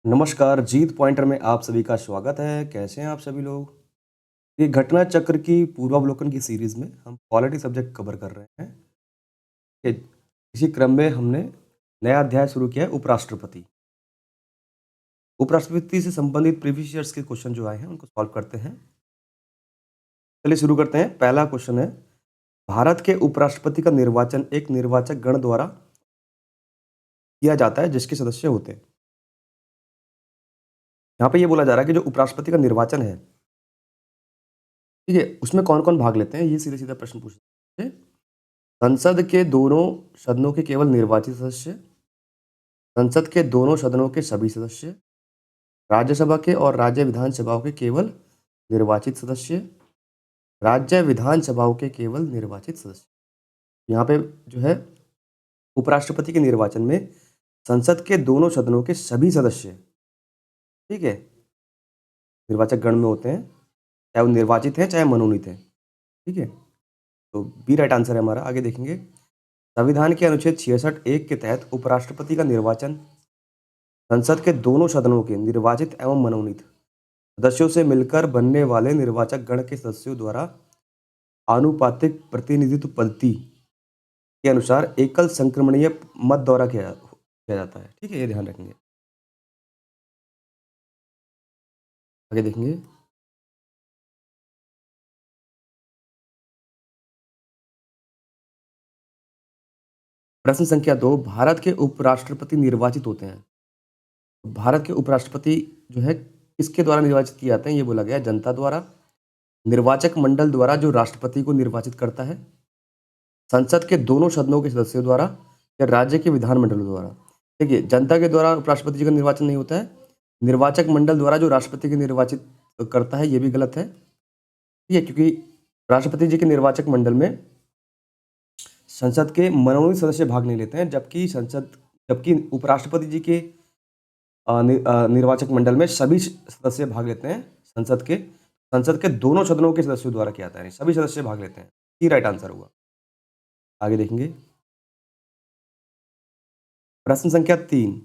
नमस्कार, जीत पॉइंटर में आप सभी का स्वागत है। कैसे हैं आप सभी लोग? ये घटना चक्र की पूर्वावलोकन की सीरीज़ में हम पॉलिटी सब्जेक्ट कवर कर रहे हैं। कि इसी क्रम में हमने नया अध्याय शुरू किया है उपराष्ट्रपति। उपराष्ट्रपति से संबंधित प्रीवियस ईयर्स के क्वेश्चन जो आए हैं उनको सॉल्व करते हैं। चलिए शुरू करते हैं। पहला क्वेश्चन है, भारत के उपराष्ट्रपति का निर्वाचन एक निर्वाचक गण द्वारा किया जाता है जिसके सदस्य होते हैं। यहाँ पे ये बोला जा रहा है कि जो उपराष्ट्रपति का निर्वाचन है, ठीक है, उसमें कौन-कौन भाग लेते हैं? ये सीधा-सीधा प्रश्न पूछ रहे हैं। संसद के दोनों सदनों के केवल निर्वाचित सदस्य, संसद के दोनों सदनों के सभी सदस्य, राज्यसभा के और राज्य विधानसभाओं के केवल निर्वाचित सदस्य, राज्य विधानसभाओं के केवल निर्वाचित सदस्य। यहाँ पे जो है उपराष्ट्रपति के निर्वाचन में संसद के दोनों सदनों के सभी सदस्य, ठीक है, निर्वाचक गण में होते हैं, चाहे वो निर्वाचित हैं, चाहे मनोनीत हैं, ठीक है। तो बी राइट आंसर है हमारा। आगे देखेंगे, संविधान के अनुच्छेद 66(1) के तहत उपराष्ट्रपति का निर्वाचन संसद के दोनों सदनों के निर्वाचित एवं मनोनीत सदस्यों से मिलकर बनने वाले निर्वाचक गण के सदस्यों द्वारा आनुपातिक प्रतिनिधित्व पद्धति के अनुसार एकल संक्रमणीय मत द्वारा किया किया जाता है। ठीक है, ये ध्यान रखेंगे। आगे देखेंगे, प्रश्न संख्या 2, भारत के उपराष्ट्रपति निर्वाचित होते हैं। भारत के उपराष्ट्रपति जो है किसके द्वारा निर्वाचित किए जाते हैं? ये बोला गया है जनता द्वारा, निर्वाचक मंडल द्वारा जो राष्ट्रपति को निर्वाचित करता है, संसद के दोनों सदनों के सदस्यों द्वारा या राज्य के विधानमंडलों द्वारा। देखिए, जनता के द्वारा उपराष्ट्रपति जी का निर्वाचन नहीं होता है, निर्वाचक मंडल द्वारा जो राष्ट्रपति को निर्वाचित करता है, ये भी गलत है। ठीक है, क्योंकि राष्ट्रपति जी के निर्वाचक मंडल में संसद के मनोनीत सदस्य भाग नहीं लेते हैं, जबकि उपराष्ट्रपति जी के निर्वाचक मंडल में सभी सदस्य भाग लेते हैं। संसद के दोनों सदनों के सदस्यों द्वारा किया जाता है, सभी सदस्य भाग लेते हैं। ये राइट आंसर होगा। आगे देखेंगे, प्रश्न संख्या 3,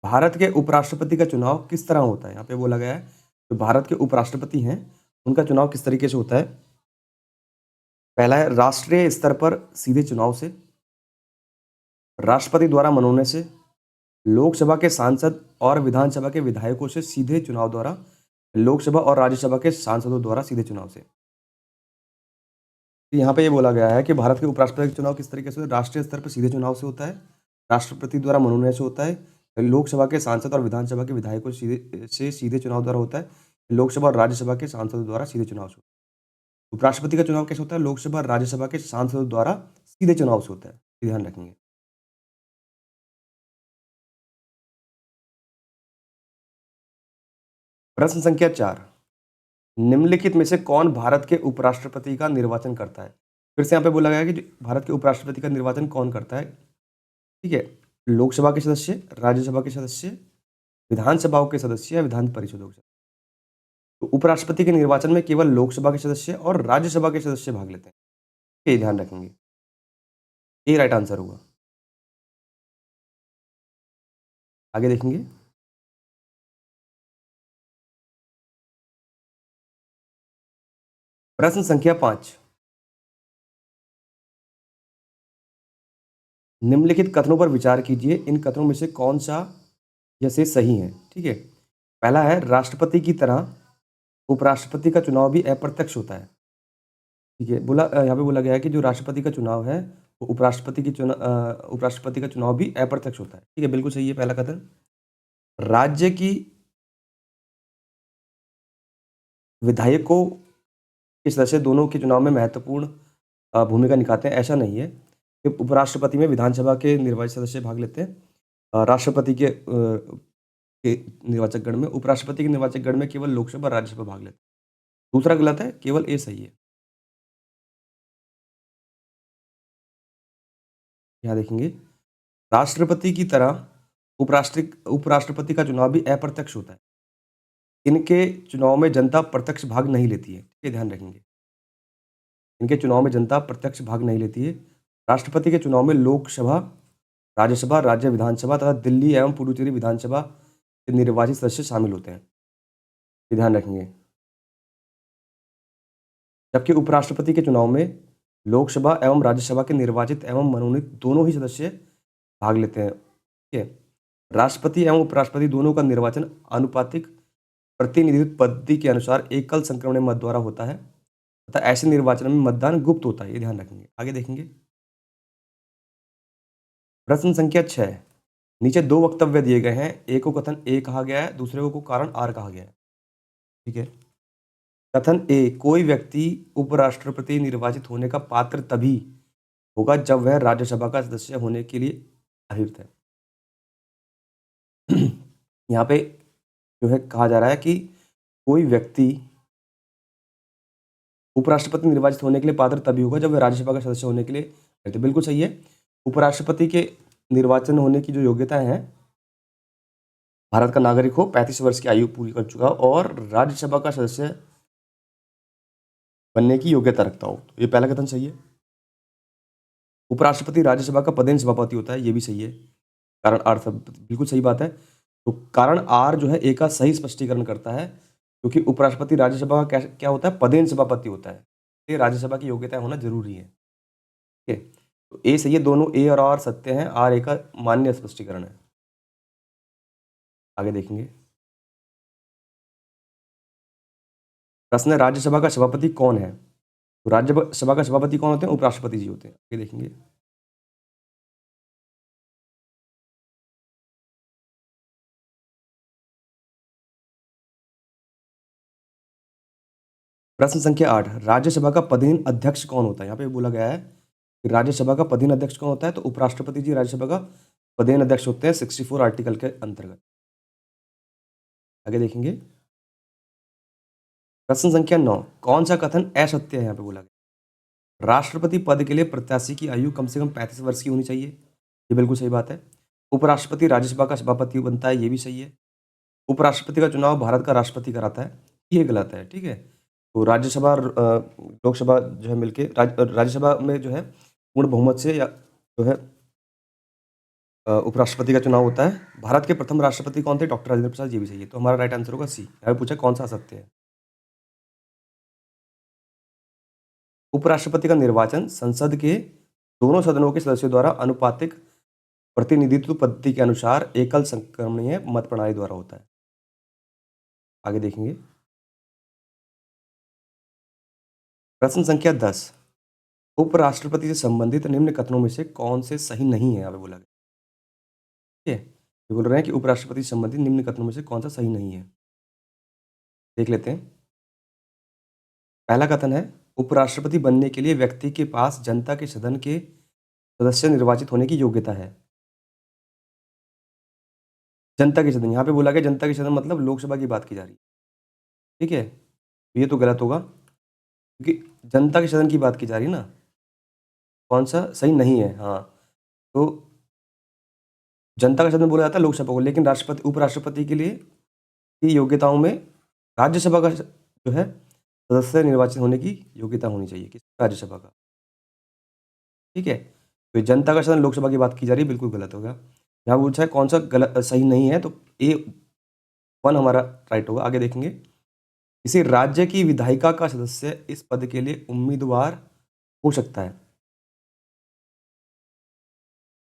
भारत के उपराष्ट्रपति का चुनाव किस तरह होता है? यहाँ पे बोला गया है जो भारत के उपराष्ट्रपति हैं उनका चुनाव किस तरीके से होता है। पहला है राष्ट्रीय स्तर पर सीधे चुनाव से, राष्ट्रपति द्वारा मनोनयन से, लोकसभा के सांसद और विधानसभा के विधायकों से सीधे चुनाव द्वारा, लोकसभा और राज्यसभा के सांसदों द्वारा सीधे चुनाव से। यहाँ पे ये बोला गया है कि भारत के उपराष्ट्रपति का चुनाव किस तरीके से राष्ट्रीय स्तर पर सीधे चुनाव से होता है, राष्ट्रपति द्वारा मनोनयन से होता है, लोकसभा के सांसद और विधानसभा के विधायकों सीधे चुनाव द्वारा होता है, लोकसभा और राज्यसभा के सांसदों द्वारा सीधे चुनाव से। उपराष्ट्रपति का चुनाव कैसे होता है? लोकसभा और राज्यसभा के सांसदों द्वारा सीधे चुनाव से होता है, ये ध्यान रखेंगे। प्रश्न संख्या 4, निम्नलिखित में से कौन भारत के उपराष्ट्रपति का निर्वाचन करता है? फिर से यहाँ पे बोला गया है कि भारत के उपराष्ट्रपति का निर्वाचन कौन करता है? ठीक है, लोकसभा के सदस्य, राज्यसभा के सदस्य, विधानसभाओं के सदस्य या विधान परिषदों के सदस्य। तो उपराष्ट्रपति के निर्वाचन में केवल लोकसभा के सदस्य और राज्यसभा के सदस्य भाग लेते हैं, ये ध्यान रखेंगे। ये राइट आंसर होगा। आगे देखेंगे, प्रश्न संख्या 5, निम्नलिखित कथनों पर विचार कीजिए, इन कथनों में से कौन सा जैसे सही है? ठीक है, पहला है राष्ट्रपति की तरह उपराष्ट्रपति का चुनाव भी अप्रत्यक्ष होता है। ठीक है, यहाँ पे बोला गया है कि जो राष्ट्रपति का चुनाव है वो उपराष्ट्रपति का चुनाव भी अप्रत्यक्ष होता है। ठीक है, बिल्कुल सही है पहला कथन। राज्य की विधायकों के सदस्य दोनों के चुनाव में महत्वपूर्ण भूमिका निभाते हैं, ऐसा नहीं है कि उपराष्ट्रपति में विधानसभा के निर्वाचित सदस्य भाग लेते हैं, राष्ट्रपति के निर्वाचक गण में, उपराष्ट्रपति के निर्वाचक गण में केवल लोकसभा और राज्यसभा भाग लेते हैं। दूसरा गलत है, केवल ए सही है। यहाँ देखेंगे, राष्ट्रपति की तरह उपराष्ट्रपति का चुनाव भी अप्रत्यक्ष होता है। इनके चुनाव में जनता प्रत्यक्ष भाग नहीं लेती है, ये ध्यान रखेंगे। इनके चुनाव में जनता प्रत्यक्ष भाग नहीं लेती है। राष्ट्रपति के चुनाव में लोकसभा, राज्यसभा, राज्य विधानसभा तथा दिल्ली एवं पुडुचेरी विधानसभा निर्वाचित सदस्य शामिल होते हैं, ये ध्यान रखेंगे। जबकि उपराष्ट्रपति के चुनाव में लोकसभा एवं राज्यसभा के निर्वाचित एवं मनोनीत दोनों ही सदस्य भाग लेते हैं, ठीक है। राष्ट्रपति एवं उपराष्ट्रपति दोनों का निर्वाचन आनुपातिक प्रतिनिधित्व पद्धति के अनुसार एकल संक्रमण मत द्वारा होता है तथा ऐसे निर्वाचन में मतदान गुप्त होता है, ये ध्यान रखेंगे। आगे देखेंगे। प्रश्न संख्या 6, नीचे दो वक्तव्य दिए गए हैं, एक को कथन ए कहा गया है, दूसरे को कारण आर कहा गया है, ठीक है। कथन ए, कोई व्यक्ति उपराष्ट्रपति निर्वाचित होने का पात्र तभी होगा जब वह राज्यसभा का सदस्य होने के लिए अहिर्त है। यहाँ पे जो है कहा जा रहा है कि कोई व्यक्ति उपराष्ट्रपति निर्वाचित होने के लिए पात्र तभी होगा जब वह राज्यसभा का सदस्य होने के लिए अहिर्त है। बिल्कुल सही है। उपराष्ट्रपति के निर्वाचन होने की जो योग्यताएं हैं, भारत का नागरिक हो, 35 वर्ष की आयु पूरी कर चुका हो और राज्यसभा का सदस्य बनने की योग्यता रखता हो, तो ये पहला कथन सही है। उपराष्ट्रपति राज्यसभा का पदेन सभापति होता है, ये भी सही है। कारण आर सब बिल्कुल सही बात है। तो कारण आर जो है ए का सही स्पष्टीकरण करता है, क्योंकि उपराष्ट्रपति राज्यसभा का क्या होता है, पदेन सभापति होता है। ये राज्यसभा की योग्यता होना जरूरी है, ठीक है। तो ए सही है, दोनों ए और आर सत्य हैं, आर ए का मान्य स्पष्टीकरण है। आगे देखेंगे। प्रश्न है, राज्यसभा का सभापति कौन है? तो राज्यसभा का सभापति कौन होते हैं? उपराष्ट्रपति जी होते हैं। आगे देखेंगे। प्रश्न संख्या 8, राज्यसभा का पदेन अध्यक्ष कौन होता है? यहाँ पे बोला गया है कि राज्यसभा का पदेन अध्यक्ष कौन होता है, तो उपराष्ट्रपति जी राज्यसभा का पदेन अध्यक्ष होते हैं 64 आर्टिकल के अंतर्गत। आगे देखेंगे। प्रश्न संख्या 9, कौन सा कथन असत्य है? यहाँ पे बोला गया राष्ट्रपति पद के लिए प्रत्याशी की आयु कम से कम 35 वर्ष की होनी चाहिए, ये बिल्कुल सही बात है। उपराष्ट्रपति राज्यसभा का सभापति बनता है, ये भी सही है। उपराष्ट्रपति का चुनाव भारत का राष्ट्रपति कराता है, ये गलत है, ठीक है। तो राज्यसभा लोकसभा जो है मिलके राज्यसभा में जो है पूर्ण बहुमत से या जो है उपराष्ट्रपति का चुनाव होता है। भारत के प्रथम राष्ट्रपति कौन थे? डॉक्टर राजेंद्र प्रसाद, ये भी सही है। तो हमारा राइट आंसर होगा सी। यहाँ पे पूछा कौन सा असत्य है। उपराष्ट्रपति का निर्वाचन संसद के दोनों सदनों के सदस्यों द्वारा अनुपातिक प्रतिनिधित्व पद्धति के अनुसार एकल संक्रमणीय मत प्रणाली द्वारा होता है। आगे देखेंगे। प्रश्न संख्या 10, उपराष्ट्रपति से संबंधित निम्न कथनों में से कौन से सही नहीं है? यहाँ पे बोला गया, ठीक है। ये बोल रहे हैं कि उपराष्ट्रपति से संबंधित निम्न कथनों में से कौन सा सही नहीं है, देख लेते हैं। पहला कथन है, उपराष्ट्रपति बनने के लिए व्यक्ति के पास जनता के सदन के सदस्य निर्वाचित होने की योग्यता है। जनता के सदन, यहाँ पे बोला गया जनता के सदन मतलब लोकसभा की बात की जा रही है, ठीक है। तो ये तो गलत होगा, क्योंकि जनता के सदन की बात की जा रही है ना। कौन सा सही नहीं है? हाँ, तो जनता का सदन बोला जाता है लोकसभा को, लेकिन राष्ट्रपति उपराष्ट्रपति के लिए की योग्यताओं में राज्यसभा का जो है सदस्य निर्वाचित होने की योग्यता होनी चाहिए, किस राज्यसभा का, ठीक है। तो ये जनता का सदन लोकसभा की बात की जा रही है, बिल्कुल गलत होगा। यहाँ पूछा है कौन सा गलत सही नहीं है, तो ए 1 हमारा राइट होगा। आगे देखेंगे। किसी राज्य की विधायिका का सदस्य इस पद के लिए उम्मीदवार हो सकता है,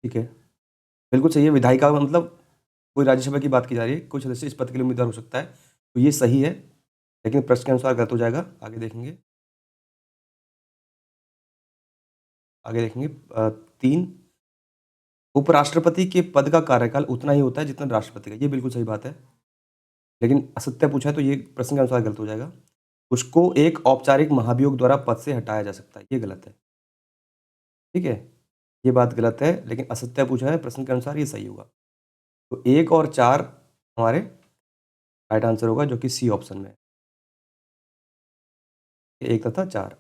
ठीक है। बिल्कुल सही है। विधायिका का मतलब कोई राज्यसभा की बात की जा रही है, कोई सदस्य इस पद के लिए उम्मीदवार हो सकता है, तो ये सही है, लेकिन प्रश्न के अनुसार गलत हो जाएगा। आगे देखेंगे। आगे देखेंगे 3, उपराष्ट्रपति के पद का कार्यकाल उतना ही होता है जितना राष्ट्रपति का, ये बिल्कुल सही बात है, लेकिन असत्य पूछा है तो ये प्रश्न के अनुसार गलत हो जाएगा। उसको एक औपचारिक महाभियोग द्वारा पद से हटाया जा सकता है, ये गलत है, ठीक है। ये बात गलत है, लेकिन असत्य पूछा है प्रश्न के अनुसार, ये सही होगा। तो 1 और 4 हमारे राइट आंसर होगा, जो कि सी ऑप्शन में है, 1 तथा 4।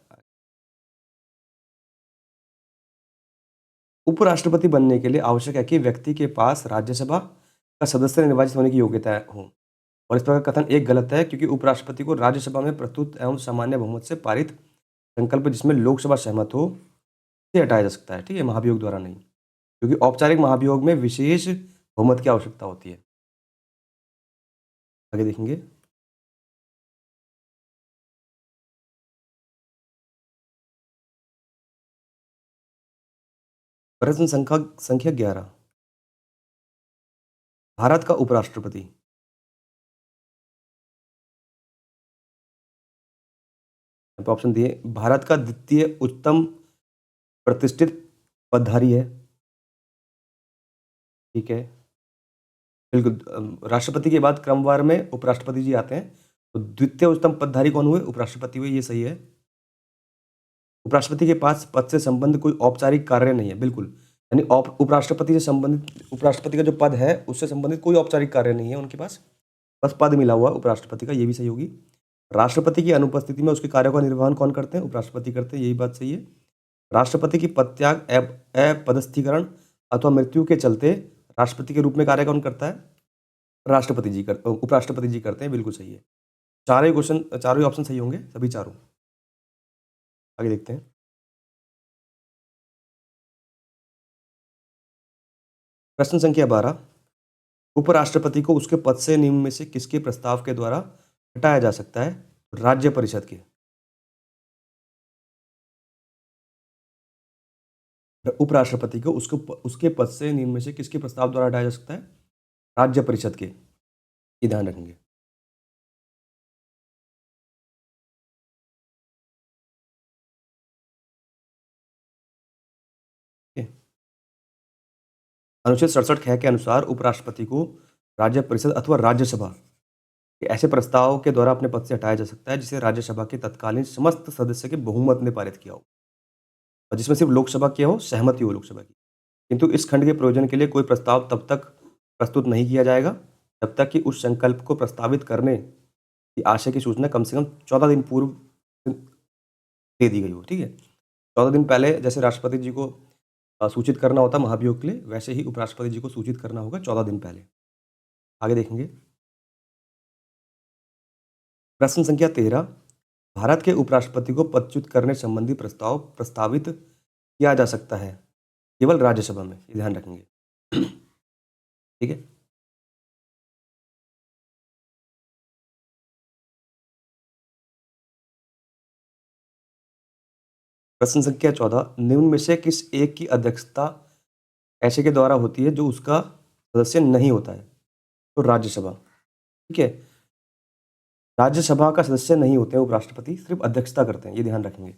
उपराष्ट्रपति बनने के लिए आवश्यक है कि व्यक्ति के पास राज्यसभा का सदस्य निर्वाचित होने की योग्यता हो, और इस प्रकार कथन एक गलत है, क्योंकि उपराष्ट्रपति को राज्यसभा में प्रस्तुत एवं सामान्य बहुमत से पारित संकल्प जिसमें लोकसभा सहमत हो से हटाया जा सकता है, ठीक है, महाभियोग द्वारा नहीं, क्योंकि औपचारिक महाभियोग में विशेष बहुमत की आवश्यकता होती है। आगे देखेंगे। प्रश्न संख्या 11। भारत का उपराष्ट्रपति। यहाँ पे ऑप्शन दिए, भारत का द्वितीय उच्चतम प्रतिष्ठित पदधारी है। ठीक है, बिल्कुल। राष्ट्रपति के बाद क्रमवार में उपराष्ट्रपति जी आते हैं। तो द्वितीय उच्चतम पदधारी कौन हुए? उपराष्ट्रपति हुए, ये सही है। उपराष्ट्रपति के पास पद से संबंधित कोई औपचारिक कार्य नहीं है, बिल्कुल। यानी उपराष्ट्रपति से संबंधित, उपराष्ट्रपति का जो पद है उससे संबंधित कोई औपचारिक कार्य नहीं है उनके पास, बस पद मिला हुआ उपराष्ट्रपति का, ये भी सही होगी। राष्ट्रपति की अनुपस्थिति में उसके कार्यों का निर्वहन कौन करते हैं? उपराष्ट्रपति करते हैं, यही बात सही है। राष्ट्रपति की पदत्याग, अपदस्थीकरण अथवा मृत्यु के चलते राष्ट्रपति के रूप में कार्य कौन करता है? उपराष्ट्रपति जी करते हैं, बिल्कुल सही है। चारों ही ऑप्शन सही होंगे, सभी चारों। आगे देखते हैं। प्रश्न संख्या 12। उपराष्ट्रपति को उसके पद से निम्न में से किसके प्रस्ताव के द्वारा हटाया जा सकता है? राज्य परिषद के। उपराष्ट्रपति को उसके पद से निम्न में से किसके प्रस्ताव द्वारा हटाया जा सकता है? राज्य परिषद के, ये ध्यान रखेंगे। ठीक है? अनुच्छेद 67 ख के अनुसार उपराष्ट्रपति को राज्य परिषद अथवा राज्यसभा के ऐसे प्रस्ताव के द्वारा अपने पद से हटाया जा सकता है जिसे राज्यसभा के तत्कालीन समस्त सदस्य के बहुमत ने पारित किया हो, और जिसमें सिर्फ लोकसभा की हो, सहमति हो लोकसभा की। किंतु इस खंड के प्रयोजन के लिए कोई प्रस्ताव तब तक प्रस्तुत नहीं किया जाएगा जब तक कि उस संकल्प को प्रस्तावित करने की आशय की सूचना कम से कम 14 दिन पूर्व दे दी गई हो। ठीक है, 14 दिन पहले जैसे राष्ट्रपति जी को सूचित करना होता महाभियोग के लिए, वैसे ही उपराष्ट्रपति जी को सूचित करना होगा 14 दिन पहले। आगे देखेंगे। प्रश्न संख्या 13। भारत के उपराष्ट्रपति को पदच्युत करने संबंधी प्रस्ताव प्रस्तावित किया जा सकता है केवल राज्यसभा में, ये ध्यान रखेंगे। ठीक है। प्रश्न संख्या 14। निम्न में से किस एक की अध्यक्षता ऐसे के द्वारा होती है जो उसका सदस्य नहीं होता है? तो राज्यसभा। ठीक है, राज्यसभा का सदस्य नहीं होते हैं उपराष्ट्रपति, सिर्फ अध्यक्षता करते हैं, ये ध्यान रखेंगे।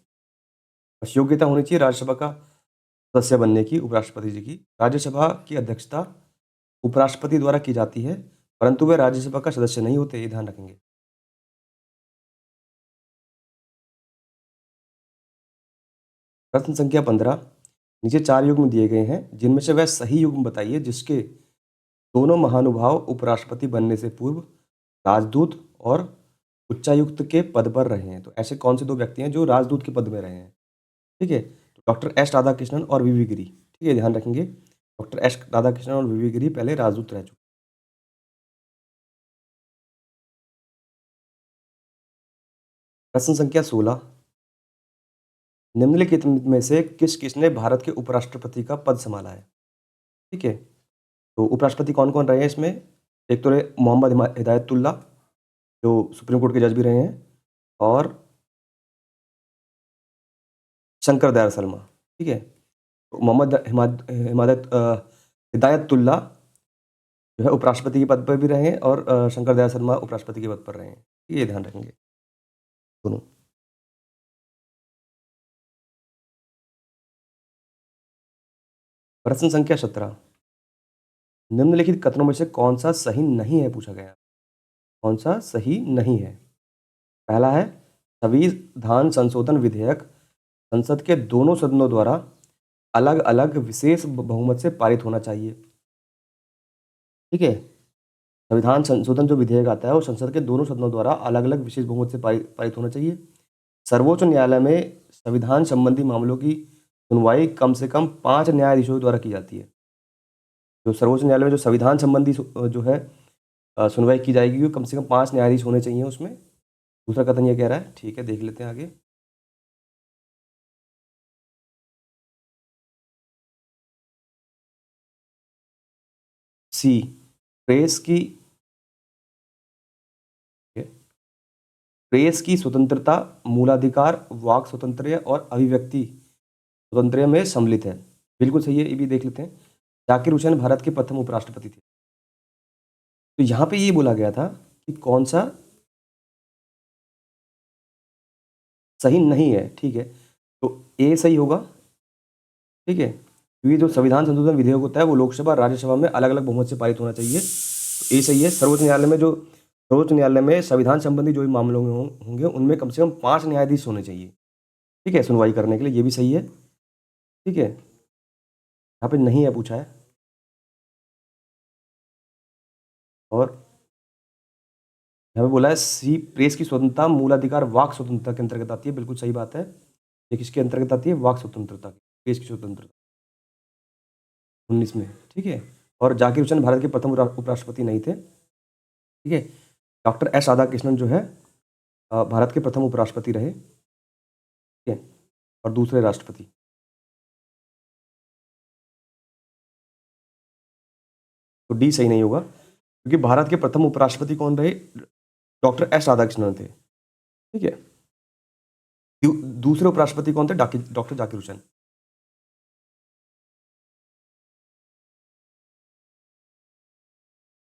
बस योग्यता होनी चाहिए राज्यसभा का सदस्य बनने की उपराष्ट्रपति जी की। राज्यसभा की अध्यक्षता उपराष्ट्रपति द्वारा की जाती है, परंतु वे राज्यसभा का सदस्य नहीं होते, ये ध्यान रखेंगे। प्रश्न संख्या 15। नीचे 4 युग्म दिए गए हैं, जिनमें से वह सही युग्म बताइए जिसके दोनों महानुभाव उपराष्ट्रपति बनने से पूर्व राजदूत और उच्चायुक्त के पद पर रहे हैं। तो ऐसे कौन से 2 व्यक्ति हैं जो राजदूत के पद में रहे हैं? ठीक है, तो डॉक्टर एस राधाकृष्णन और वीवी गिरी। ठीक है, ध्यान रखेंगे, डॉक्टर एस राधाकृष्णन और वीवी गिरी पहले राजदूत रह चुके। प्रश्न संख्या 16। निम्नलिखित में से किसने भारत के उपराष्ट्रपति का पद संभाला है? ठीक है, तो उपराष्ट्रपति कौन-कौन रहे हैं इसमें? एक तो रहे मोहम्मद हिदायतुल्लाह, जो सुप्रीम कोर्ट के जज भी रहे हैं, और शंकर दयाल शर्मा। ठीक है, तो मोहम्मद हिदायतुल्लाह जो है उपराष्ट्रपति के पद पर भी रहे हैं, और शंकर दयाल शर्मा उपराष्ट्रपति के पद पर रहे हैं। ये ध्यान रखेंगे दोनों। प्रश्न संख्या 17। निम्नलिखित कथनों में से कौन सा सही नहीं है पूछा गया? कौन सा सही नहीं है? पहला है, संविधान संशोधन विधेयक संसद के दोनों सदनों द्वारा अलग-अलग विशेष बहुमत से पारित होना चाहिए। ठीक है, संविधान संशोधन जो विधेयक आता है वो संसद के दोनों सदनों द्वारा अलग-अलग विशेष बहुमत से पारित होना चाहिए। सर्वोच्च न्यायालय में संविधान संबंधी मामलों की सुनवाई कम से कम 5 न्यायाधीशों द्वारा की जाती है। जो सर्वोच्च न्यायालय में जो संविधान संबंधी जो है सुनवाई की जाएगी, वो कम से कम 5 न्यायाधीश होने चाहिए उसमें। दूसरा कथन ये कह रहा है। ठीक है, देख लेते हैं आगे। सी, प्रेस की प्रेस की स्वतंत्रता मूलाधिकार, वाक स्वातंत्र्य और अभिव्यक्ति स्वातंत्र्य में सम्मिलित है। बिल्कुल सही है, ये भी देख लेते हैं। जाकिर हुसैन भारत के प्रथम उपराष्ट्रपति थे। तो यहाँ पे ये बोला गया था कि कौन सा सही नहीं है, ठीक है। तो ए सही होगा, ठीक है, क्योंकि जो संविधान संशोधन विधेयक होता है वो लोकसभा राज्यसभा में अलग अलग बहुमत से पारित होना चाहिए। तो ए सही है। सर्वोच्च न्यायालय में संविधान संबंधी जो भी मामले होंगे उनमें कम से कम 5 न्यायाधीश होने चाहिए, ठीक है, सुनवाई करने के लिए, ये भी सही है, ठीक है। यहाँ पे नहीं है पूछा है। और यहाँ पे बोला है सी प्रेस की स्वतंत्रता मूलाधिकार वाक स्वतंत्रता के अंतर्गत आती है, बिल्कुल सही बात है। ये किसके अंतर्गत आती है? वाक स्वतंत्रता, प्रेस की स्वतंत्रता 19 में, ठीक है। और जाकिर हुसैन भारत के प्रथम उपराष्ट्रपति नहीं थे, ठीक है। डॉक्टर एस राधाकृष्णन जो है भारत के प्रथम उपराष्ट्रपति रहे, ठीक है, और दूसरे राष्ट्रपति। तो डी सही नहीं होगा, क्योंकि भारत के प्रथम उपराष्ट्रपति कौन रहे? डॉक्टर एस राधाकृष्णन थे, ठीक है। दूसरे उपराष्ट्रपति कौन थे? डॉक्टर जाकिर हुसैन।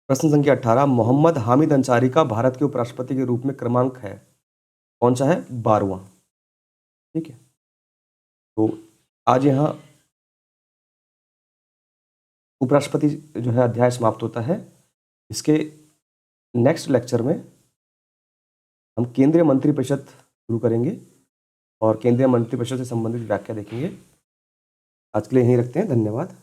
प्रश्न संख्या 18, मोहम्मद हामिद अंसारी का भारत के उपराष्ट्रपति के रूप में क्रमांक है, कौन सा है? 12वां, ठीक है। तो आज यहाँ उपराष्ट्रपति जो है अध्याय समाप्त होता है। इसके नेक्स्ट लेक्चर में हम केंद्रीय मंत्रिपरिषद शुरू करेंगे और केंद्रीय मंत्रिपरिषद से संबंधित व्याख्या देखेंगे। आज के लिए यहीं रखते हैं, धन्यवाद।